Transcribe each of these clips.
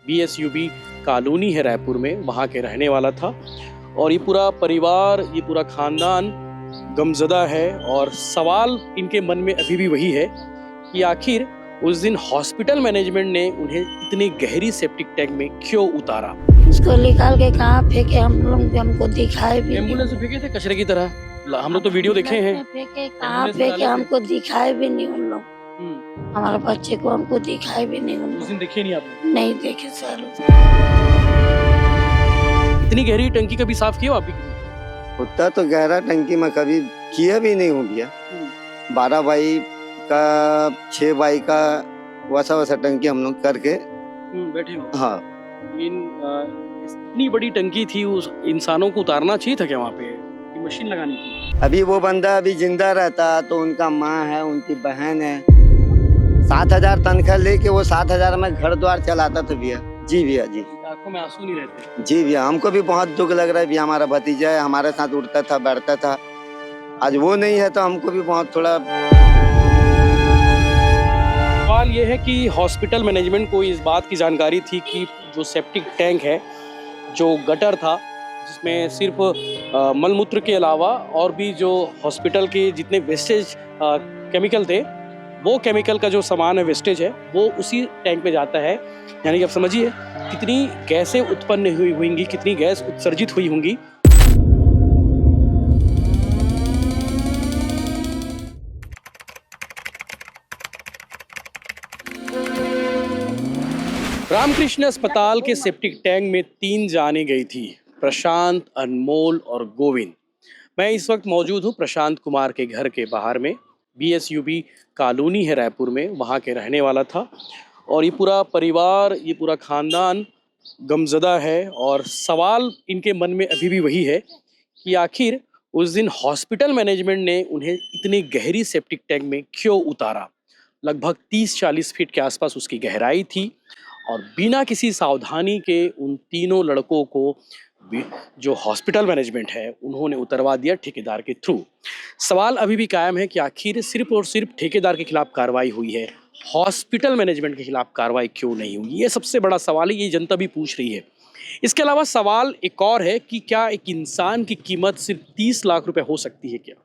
BSUB colony है रायपुर में, वहाँ के रहने वाला था। और ये पूरा परिवार, ये पूरा खानदान गमज़दा है। और सवाल इनके मन में अभी भी वही है कि आखिर उस दिन हॉस्पिटल मैनेजमेंट ने उन्हें इतनी गहरी सेप्टिक टैंक में क्यों उतारा। उसको निकाल के कहाँ फेंके, हम लोग हमको दिखाए भी एम्बुलेंस में फेंके थे कचरे की तरह, हम लोग तो वीडियो देखे हैं। फेंके कहाँ फेंके, हमको दिखाए भी नहीं उन लोग। हमारे बच्चे को हमको दिखाए भी नहीं उन उस लोग। दिन देखे नहीं आपने? नहीं देखे सर। इतनी गहरी टंकी कभी साफ किया आप भी? उतना तो गहरा टंकी में कभी किया भी नहीं हूँ भैया। 12 बाई का 6 बाई का वैसा टंकी हम लोग करके बैठे हो। हाँ, इतनी बड़ी टंकी थी, उस इंसानों को उतारना चाहिए था क्या वहाँ पे? ये मशीन लगानी थी। अभी वो बंदा अभी जिंदा रहता तो उनका माँ है, उनकी बहन है। 7,000 तनख्वाह लेके वो 7,000 में घर द्वार चलाता था भैया। जी भैया जी। आंखों में आंसू नहीं रहते? जी भैया, हमको भी बहुत दुख लग रहा है भैया। हमारा भतीजा है, हमारे साथ उठता था बैठता था, आज वो नहीं है तो हमको भी बहुत थोड़ा। सवाल ये है कि हॉस्पिटल मैनेजमेंट को इस बात की जानकारी थी कि जो सेप्टिक टैंक है, जो गटर था जिसमें सिर्फ मलमूत्र के अलावा और भी जो हॉस्पिटल के जितने वेस्टेज केमिकल थे, वो केमिकल का जो सामान है, वेस्टेज है, वो उसी टैंक में जाता है। यानी कि आप समझिए कितनी गैसें उत्पन्न हुई होंगी, कितनी गैस उत्सर्जित हुई होंगी। रामकृष्ण अस्पताल के सेप्टिक टैंक में 3 जानें गई थी, प्रशांत, अनमोल और गोविंद। मैं इस वक्त मौजूद हूँ प्रशांत कुमार के घर के बाहर में। BSUB कॉलोनी है रायपुर में, वहाँ के रहने वाला था। और ये पूरा परिवार, ये पूरा खानदान गमज़दा है। और सवाल इनके मन में अभी भी वही है कि आखिर उस दिन हॉस्पिटल मैनेजमेंट ने उन्हें इतनी गहरी सेप्टिक टैंक में क्यों उतारा। लगभग 30-40 फीट के आसपास उसकी गहराई थी। और बिना किसी सावधानी के उन तीनों लड़कों को जो हॉस्पिटल मैनेजमेंट है उन्होंने उतरवा दिया ठेकेदार के थ्रू। सवाल अभी भी कायम है कि आखिर सिर्फ और सिर्फ ठेकेदार के खिलाफ कार्रवाई हुई है, हॉस्पिटल मैनेजमेंट के खिलाफ कार्रवाई क्यों नहीं हुई? ये सबसे बड़ा सवाल है, ये जनता भी पूछ रही है। इसके अलावा सवाल एक और है कि क्या एक इंसान की कीमत सिर्फ 30 लाख रुपए हो सकती है क्या?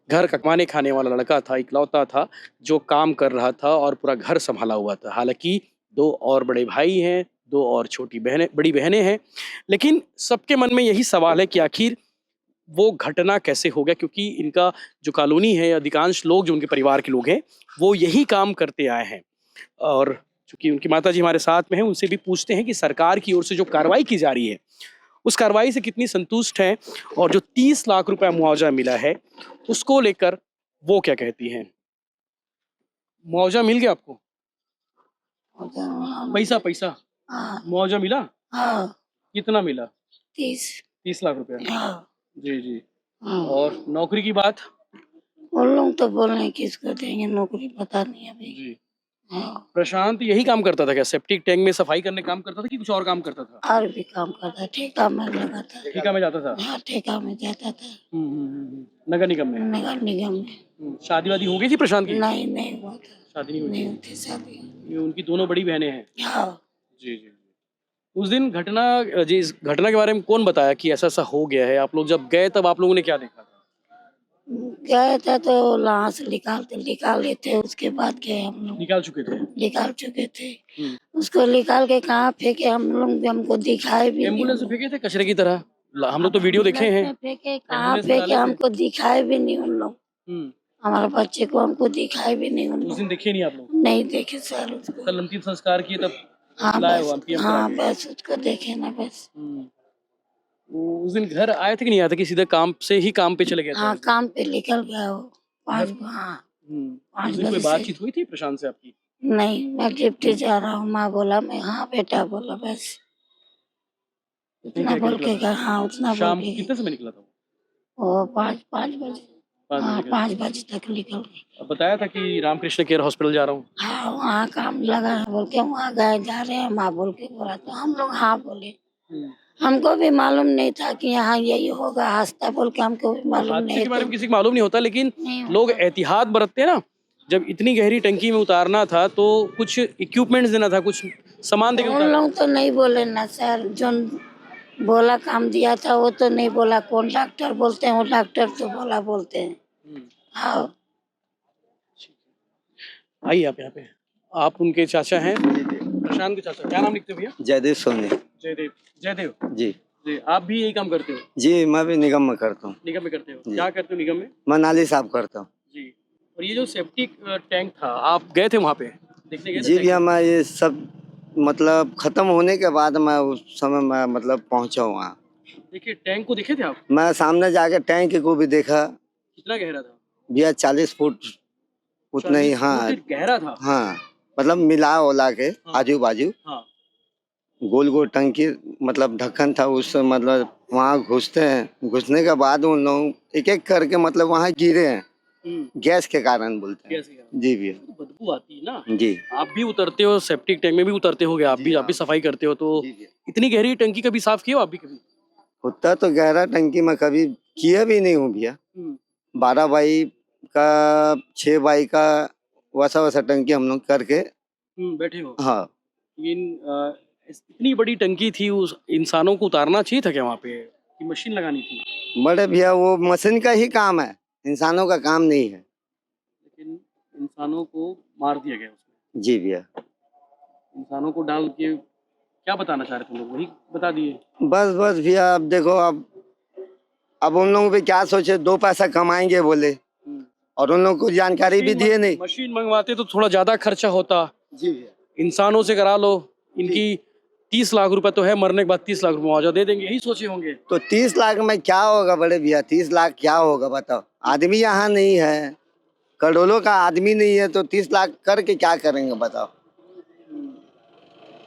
घर कमाने खाने वाला लड़का था, इकलौता था, जो काम कर रहा था और पूरा घर संभाला हुआ था। हालांकि 2 और बड़े भाई हैं, 2 और बड़ी बहनें हैं, लेकिन सबके मन में यही सवाल है कि आखिर वो घटना कैसे हो गया। क्योंकि इनका जो कॉलोनी है, अधिकांश लोग जो उनके परिवार के लोग हैं, वो यही काम करते आए हैं। और चूंकि उनकी माताजी हमारे साथ में हैं, उनसे भी पूछते हैं कि सरकार की ओर से जो कार्रवाई की जा रही है, उस कार्रवाई से कितनी संतुष्ट हैं, और जो 30 लाख रुपया मुआवजा मिला है उसको लेकर वो क्या कहती हैं। मुआवजा मिल गया आपको? पैसा मुआवजा मिला? हाँ, कितना मिला? 30 लाख रुपया। हाँ, जी जी। हाँ। और नौकरी की बात? उन लोग तो बोल रहे हैं किसको देंगे नौकरी, पता नहीं अभी। जी। हाँ। प्रशांत यही काम करता था क्या? सेप्टिक टैंक में सफाई करने काम करता था कि कुछ और काम करता था? और भी काम करता, ठेका में लगा था। ठेका में जाता था? हाँ, ठेका में जाता था। नगर निगम में? नगर निगम में। शादी वादी हो गई थी प्रशांत की? नहीं हुआ था। शादी नहीं हुई? नहीं होती शादी। ये उनकी दोनों बड़ी बहनें हैं? हाँ। जी जी। उस दिन इस घटना के बारे में कौन बताया कि ऐसा ऐसा हो गया है? आप लोग जब गए तब आप लोगों ने क्या देखा था? गए थे तो लाश निकाल लेते, उसके बाद गए हम लोग। निकाल चुके थे? निकाल चुके थे। उसको निकाल के कहाँ फेंके, हम लोग हमको दिखाए भी नहीं। एम्बुलेंस में फेंके थे कचरे की तरह, हम लोग तो वीडियो देखे हैं। फेंके कहाँ फेंके, हमको दिखाए भी नहीं उन लोग। हमारे बच्चे को हमको दिखाए भी नहीं उन उस लोग। दिन देखे नहीं आप लोग? नहीं देखे सर उसको। कल अंतिम संस्कार किए तब हाँ लाए बस, हो PM हाँ करा बस उसको देखे ना बस। उस दिन घर आए थे कि नहीं आए थे कि सीधे काम से ही काम पे चले गए थे? हाँ, काम पे निकल गया वो 5। हाँ, उस दिन 5 कोई बजे बातचीत हुई थी प्रशांत से आपकी? नहीं, मैं डिप्टी जा रहा हूँ, माँ बोला, मैं हाँ बेटा बोला, बस उतना बोल के गया। हाँ, उतना शाम बोल के कितने समय निकला था वो 5 बजे। हाँ, 5 बजे तक निकल गए। अब बताया था कि रामकृष्ण केयर हॉस्पिटल जा रहा हूँ? हाँ, वहाँ काम लगा है बोल के वहाँ गए, जा रहे हैं माँ बोल के बोला, तो हम लोग हाँ बोले। हमको भी मालूम नहीं था कि यहाँ यही होगा, हादसा बोल के हमको भी मालूम नहीं। हादसे के बारे में किसी को मालूम नहीं होता, लेकिन लोग एहतियात बरतते हैं ना। जब इतनी गहरी टंकी में उतारना था तो कुछ इक्विपमेंट्स देना था, कुछ सामान देके उन उतारा? लोग तो नहीं बोले ना सर, जो बोला काम दिया था वो तो नहीं बोला। कौन डॉक्टर बोलते हैं, वो डॉक्टर तो बोला बोलते हैं। हम्म, हाँ आइए आप यहाँ पे। आप उनके चाचा हैं, प्रशांत के चाचा। क्या नाम लिखते हो भैया? जयदेव सोनी। जयदेव। जयदेव जी जी, आप भी यही काम करते हो? जी, मैं भी निगम में करता हूँ। निगम में करते हो? जी। क्या करते हो निगम में? मैं नाली साफ करता हूँ। जी। और ये जो सेप्टिक टैंक था, आप गए थे वहाँ पे देखने गए थे? जी भैया, मैं ये सब मतलब खत्म होने के बाद मैं उस समय मैं मतलब पहुंचा वहाँ। देखिए, टैंक को देखे थे आप? मैं सामने जाके टैंक को भी देखा। कितना गहरा था? भैया 40 फुट उतना ही। 40 हाँ फुट गहरा था? हाँ, मतलब मिला ओला के हाँ। आजू बाजू हाँ। गोल गोल टंकी मतलब ढक्कन था उस मतलब वहाँ घुसते हैं। घुसने के बाद उन लोग एक एक करके मतलब वहाँ गिरे हैं गैस के कारण बोलते हैं। गैस के कारण? जी भैया। तो बदबू आती है ना? जी आप भी उतरते हो सेप्टिक टैंक में, भी उतरते होगे आप भी, जी, आप भी सफाई करते हो, तो जी भैया। इतनी गहरी टंकी कभी साफ किए हो आप भी कभी? उतना तो गहरा टंकी में कभी किया भी नहीं हूँ भैया। 12 बाई का 6 बाई का वैसा वैसा टंकी हम लोग करके। बैठे हो? हाँ लेकिन इतनी बड़ी टंकी थी, उस इंसानों को उतारना चाहिए था क्या वहाँ पे, कि मशीन लगानी थी? बड़े भैया, वो मशीन का ही काम है, इंसानों का काम नहीं है। लेकिन इंसानों को मार दिया गया उसमें। जी भैया। इंसानों को डाल के क्या बताना चाह रहे थे लोग, वही बता दिए। बस बस भैया, अब देखो, अब उन लोगों पे क्या सोचे, 2 पैसा कमाएंगे बोले, और उन लोगों को जानकारी भी दिए नहीं। मशीन मंगवाते तो थोड़ा ज्यादा खर्चा होता। जी भैया। इंसानों से करा लो, इनकी 30 लाख रुपए तो है, मरने के बाद 30 लाख रुपए मुआवजा दे देंगे, यही सोचे होंगे। तो 30 लाख में क्या होगा बड़े भैया? 30 लाख क्या होगा बताओ? आदमी यहाँ नहीं है, करोड़ों का आदमी नहीं है, तो 30 लाख करके क्या करेंगे बताओ?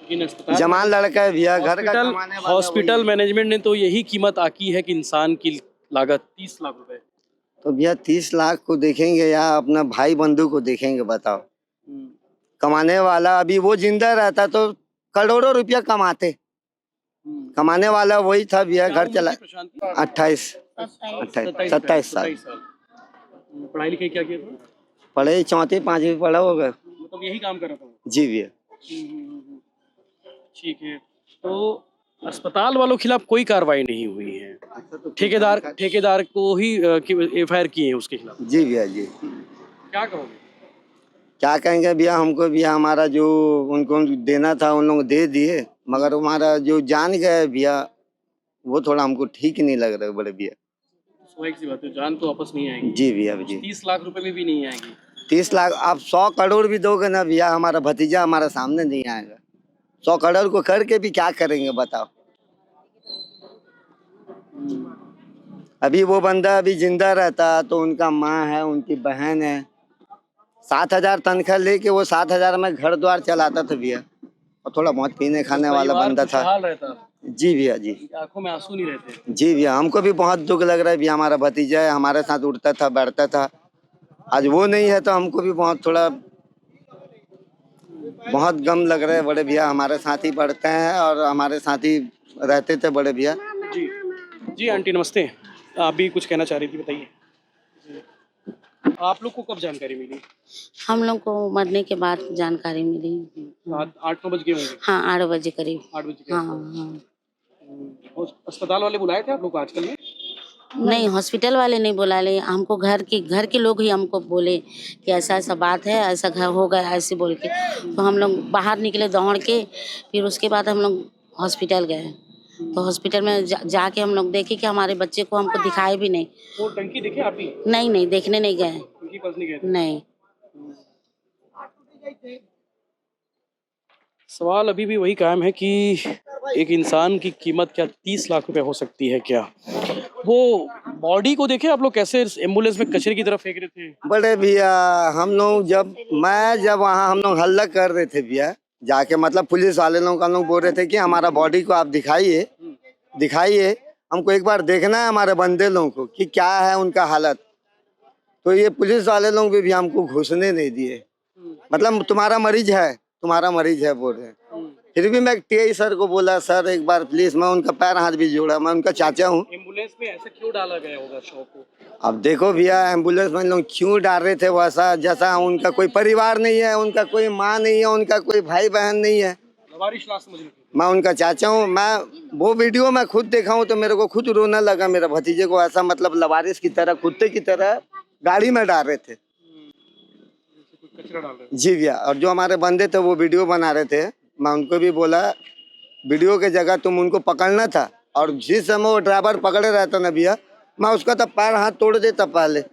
लेकिन अस्पताल जवान लड़का है भैया, घर का हॉस्पिटल कमाने वाला हॉस्पिटल वही है। मैनेजमेंट ने तो यही कीमत आकी है कि इंसान की लागत 30 लाख रुपए। तो भैया 30 लाख को देखेंगे या अपना भाई बंधु को देखेंगे बताओ? कमाने वाला अभी वो जिंदा रहता तो करोड़ों रुपया कमाते। कमाने वाला वही था भैया, घर चला। 28 27 साल। पढ़ाई लिखाई क्या किया था? पढ़े 4वीं 5वीं पढ़ा होगा। मतलब यही काम कर रहा था? जी भैया। ठीक है। तो अस्पताल वालों के खिलाफ कोई कार्रवाई नहीं हुई है? ठेकेदार को ही एफआईआर की है उसके खिलाफ? जी भैया जी। क्या कहोगे? क्या कहेंगे भैया, हमको भैया हमारा जो उनको देना था उन लोग दे दिए, मगर हमारा जो जान गए भैया वो थोड़ा हमको ठीक नहीं लग रहा है बड़े भैया। स्वाभाविक सी बात है, जान तो वापस नहीं आएगी। जी भैया जी। 30 लाख रुपए में भी नहीं आएगी। 30 लाख आप 100 करोड़ भी दोगे ना भैया, हमारा भतीजा हमारा सामने नहीं आएगा। 100 करोड़ को करके भी क्या करेंगे बताओ? अभी वो बंदा अभी जिंदा रहता तो उनका माँ है, उनकी बहन है, 7,000 तनख्वाह लेके वो 7,000 में घर द्वार चलाता था भैया, और थोड़ा बहुत पीने खाने वाला बंदा था। रहता। जी भैया जी। आंखों में आंसू नहीं रहते। जी भैया, हमको भी बहुत दुख लग रहा है भैया, हमारा भतीजा है, हमारे साथ उठता था बैठता था, आज वो नहीं है तो हमको भी बहुत गम लग रहा है बड़े भैया। हमारे साथ ही पढ़ते हैं और हमारे साथ ही रहते थे बड़े भैया। जी जी। आंटी नमस्ते, आप भी कुछ कहना चाह रही थी, बताइए। आप लोग को कब जानकारी मिली? हम लोग को मरने के बाद जानकारी मिली। 8-9 बज गए होंगे। हाँ 8 बजे करीब। 8 बजे के हाँ आसपास। हाँ। अस्पताल वाले बुलाए थे आप लोग को आजकल में? नहीं, हॉस्पिटल वाले नहीं बुला ले हमको, घर के लोग ही हमको बोले कि ऐसा ऐसा बात है, ऐसा घर हो गया ऐसे बोल के। तो हम लोग बाहर निकले दौड़ के, फिर उसके बाद हम लोग हॉस्पिटल गए। तो हॉस्पिटल में जाके हम लोग देखे कि हमारे बच्चे को हमको दिखाए भी नहीं। वो टंकी देखे आप भी? नहीं देखने नहीं गए। टंकी पास नहीं गए थे? नहीं। सवाल अभी भी वही कायम है कि एक इंसान की कीमत क्या 30 लाख रुपए हो सकती है क्या? वो बॉडी को देखे आप लोग, कैसे एम्बुलेंस में कचरे की तरफ फेंक रहे थे। बड़े भैया हम लोग जब वहाँ हम लोग हल्ला कर रहे थे भैया, जाके मतलब पुलिस वाले लोग हम लोग बोल रहे थे कि हमारा बॉडी को आप दिखाइए, हमको एक बार देखना है हमारे बंदे लोगों को कि क्या है उनका हालत। तो ये पुलिस वाले लोग भी हमको घुसने नहीं दिए, मतलब तुम्हारा मरीज है बोल रहे हैं। फिर भी मैं टीआई सर को बोला, सर एक बार प्लीज, मैं उनका पैर हाथ भी जोड़ा, मैं उनका चाचा हूँ। एम्बुलेंस में ऐसा क्यों डाला गया होगा शव को? अब देखो भैया, एम्बुलेंस में लोग क्यों डाल रहे थे वैसा, जैसा उनका कोई परिवार नहीं है, उनका कोई माँ नहीं है, उनका कोई भाई बहन नहीं है। अब लवारिश लाश समझ लो। मैं उनका चाचा हूँ। मैं वो वीडियो मैं खुद देखा हूँ तो मेरे को खुद रोना लगा। मेरे भतीजे को ऐसा मतलब लवारिश की तरह, कुत्ते की तरह गाड़ी में डाल रहे थे। कचरा डाल रहे जी भैया। और जो हमारे बंदे थे वो वीडियो बना रहे थे, मैं उनको भी बोला वीडियो के जगह तुम उनको पकड़ना था, और जिस समय वो ड्राइवर पकड़े रहता ना भैया, मैं उसका तो पैर हाथ तोड़ देता पहले।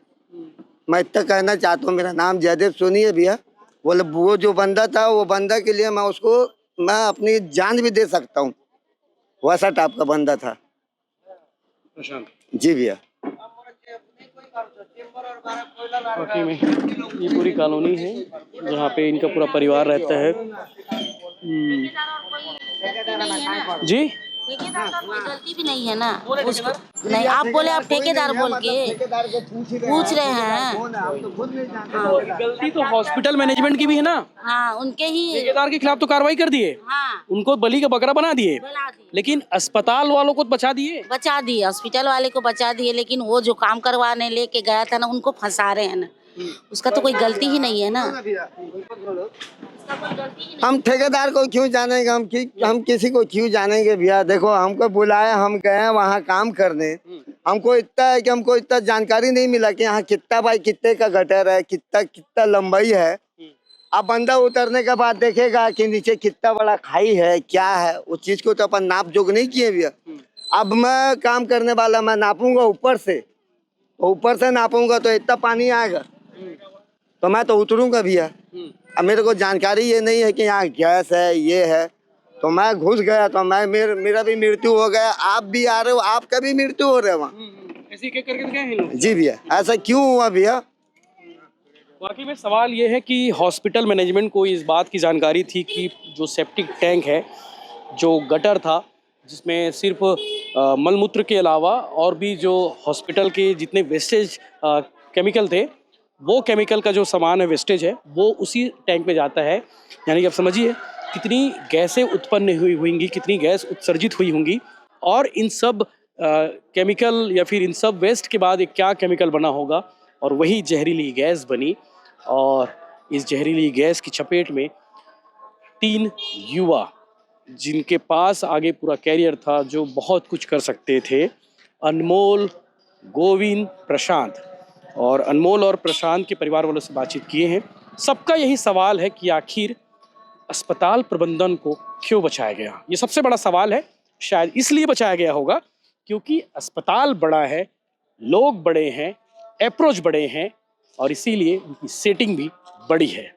मैं इतना कहना चाहता हूँ, मेरा नाम जयदेव सोनी है भैया। बोले वो जो बंदा था, वो बंदा के लिए मैं अपनी जान भी दे सकता हूँ, वैसा टाइप का बंदा था प्रशांत। जी भैया। वाकई में ये पूरी कॉलोनी है जहाँ पे इनका पूरा परिवार रहता है। जी ठेकेदार का कोई गलती भी नहीं है ना उसको। नहीं, आप बोले आप ठेकेदार बोल के पूछ रहे हैं। गलती तो हॉस्पिटल मैनेजमेंट की भी है ना। हाँ, उनके ही। ठेकेदार के खिलाफ तो कार्रवाई कर दिए, हाँ, उनको बलि का बकरा बना दिए, बना दिए, लेकिन अस्पताल वालों को तो बचा दिए। बचा दिए, हॉस्पिटल वाले को बचा दिए, लेकिन वो जो काम करवाने लेके गया था ना, उनको फंसा रहे हैं ना। उसका तो कोई गलती ही नहीं है ना। हम ठेकेदार को क्यों जानेंगे, हम किसी को क्यों जानेंगे भैया। देखो हमको बुलाया, हम गए वहाँ काम करने। हमको इतना है कि हमको इतना जानकारी नहीं मिला कि यहाँ कितना बाई कितने का गटर है, कितना लंबाई है। अब बंदा उतरने के बाद देखेगा कि नीचे कितना बड़ा खाई है, क्या है, उस चीज को तो अपन नाप जोग नहीं किए भैया। अब मैं काम करने वाला, मैं नापूंगा ऊपर से नापूंगा तो इतना पानी आएगा तो मैं तो उतरूंगा भैया। अब मेरे को जानकारी ये नहीं है कि यहाँ गैस है, ये है, तो मैं घुस गया तो मेरा भी मृत्यु हो गया। आप भी आ रहे हो, आपका भी मृत्यु हो रहा है वहाँ। ऐसे क्या करके गए हैं लोग? जी भैया, ऐसा क्यों हुआ भैया? वाकई में सवाल ये है कि हॉस्पिटल मैनेजमेंट को इस बात की जानकारी थी कि जो सेप्टिक टैंक है, जो गटर था, जिसमें सिर्फ मलमूत्र के अलावा और भी जो हॉस्पिटल के जितने वेस्टेज केमिकल थे, वो केमिकल का जो सामान है, वेस्टेज है, वो उसी टैंक में जाता है। यानी कि आप समझिए कितनी गैसें उत्पन्न हुई होंगी, कितनी गैस उत्सर्जित हुई होंगी, और इन सब केमिकल या फिर इन सब वेस्ट के बाद एक क्या केमिकल बना होगा, और वही जहरीली गैस बनी। और इस जहरीली गैस की चपेट में 3 युवा, जिनके पास आगे पूरा कैरियर था, जो बहुत कुछ कर सकते थे, अनमोल, गोविंद, प्रशांत। और अनमोल और प्रशांत के परिवार वालों से बातचीत किए हैं। सबका यही सवाल है कि आखिर अस्पताल प्रबंधन को क्यों बचाया गया। ये सबसे बड़ा सवाल है। शायद इसलिए बचाया गया होगा क्योंकि अस्पताल बड़ा है, लोग बड़े हैं, अप्रोच बड़े हैं, और इसीलिए उनकी सेटिंग भी बड़ी है।